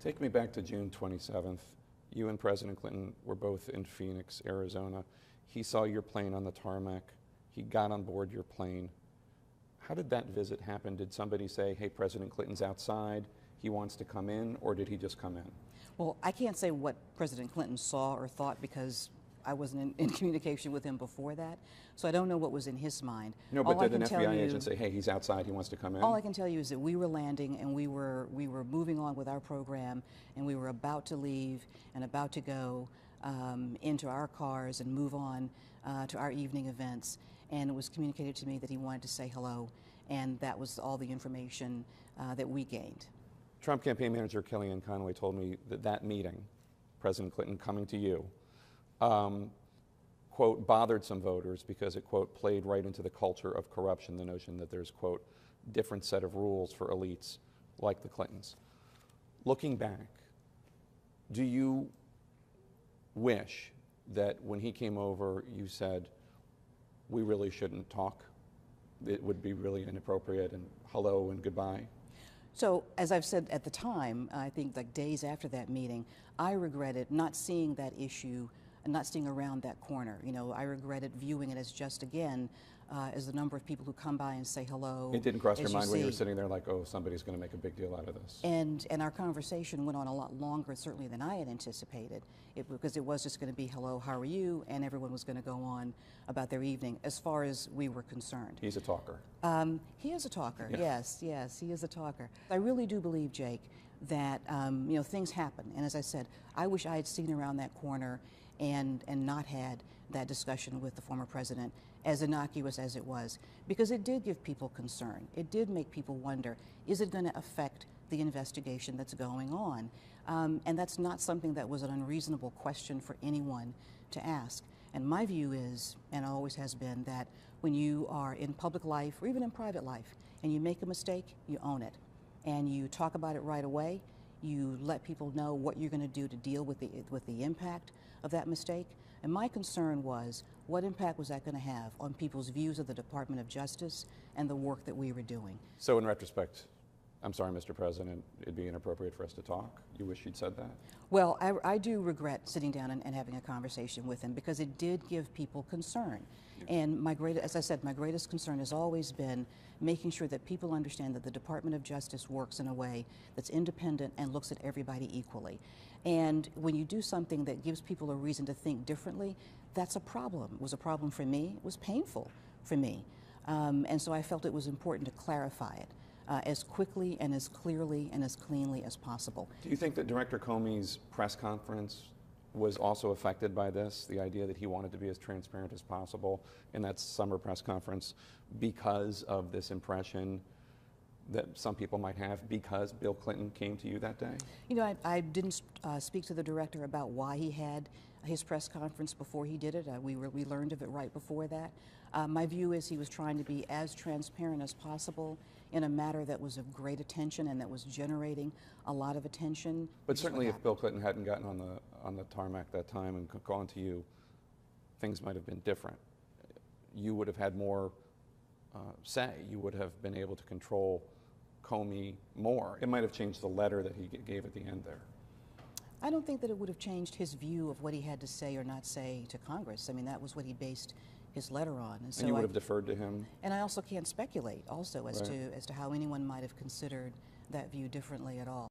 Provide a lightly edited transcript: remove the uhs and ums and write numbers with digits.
Take me back to June 27th. You and President Clinton were both in Phoenix, Arizona. He saw your plane on the tarmac. He got on board your plane. How did that visit happen? Did somebody say, hey, President Clinton's outside, he wants to come in, or did he just come in? Well, I can't say what President Clinton saw or thought because I wasn't in communication with him before that, so I don't know what was in his mind. No, but did an FBI agent say, hey, he's outside, he wants to come in? All I can tell you is that we were landing and we were moving on with our program, and we were about to leave and about to go into our cars and move on to our evening events, and it was communicated to me that he wanted to say hello, and that was all the information that we gained. Trump campaign manager Kellyanne Conway told me that that meeting, President Clinton coming to you, quote, bothered some voters because it, quote, played right into the culture of corruption, the notion that there's, quote, different set of rules for elites like the Clintons. Looking back, do you wish that when he came over, you said, we really shouldn't talk? It would be really inappropriate, and hello and goodbye? So, as I've said at the time, I think like days after that meeting, I regretted not seeing that issue and not seeing around that corner. You know, I regretted viewing it as just, again, as the number of people who come by and say hello. It didn't cross your mind when you were sitting there like, oh, somebody's going to make a big deal out of this. And our conversation went on a lot longer, certainly, than I had anticipated, because it was just going to be, hello, how are you? And everyone was going to go on about their evening, as far as we were concerned. He's a talker. He is a talker, yeah. yes, he is a talker. I really do believe, Jake, that you know, things happen. And as I said, I wish I had seen around that corner and not had that discussion with the former president, as innocuous as it was, because it did give people concern. It did make people wonder, is it going to affect the investigation that's going on? And that's not something that was an unreasonable question for anyone to ask. And my view is, and always has been, that when you are in public life or even in private life and you make a mistake, you own it. And you talk about it right away. You let people know what you're going to do to deal with the impact of that mistake. And my concern was, what impact was that going to have on people's views of the Department of Justice and the work that we were doing? So in retrospect, I'm sorry, Mr. President, it'd be inappropriate for us to talk? You wish you'd said that? Well, I do regret sitting down and having a conversation with him, because it did give people concern. Yeah. And as I said, my greatest concern has always been making sure that people understand that the Department of Justice works in a way that's independent and looks at everybody equally. And when you do something that gives people a reason to think differently, that's a problem. It was a problem for me. It was painful for me. And so I felt it was important to clarify it as quickly and as clearly and as cleanly as possible. Do you think that Director Comey's press conference was also affected by this, the idea that he wanted to be as transparent as possible in that summer press conference, because of this impression that some people might have because Bill Clinton came to you that day? You know, I didn't speak to the director about why he had his press conference before he did it. We learned of it right before that. My view is he was trying to be as transparent as possible in a matter that was of great attention and that was generating a lot of attention. But certainly if Bill Clinton hadn't gotten on the tarmac that time and gone to you, things might have been different. You would have had more say. You would have been able to control Comey more. It might have changed the letter that he gave at the end there. I don't think that it would have changed his view of what he had to say or not say to Congress. I mean, that was what he based his letter on. And so you would have deferred to him? And I also can't speculate also as to how anyone might have considered that view differently at all.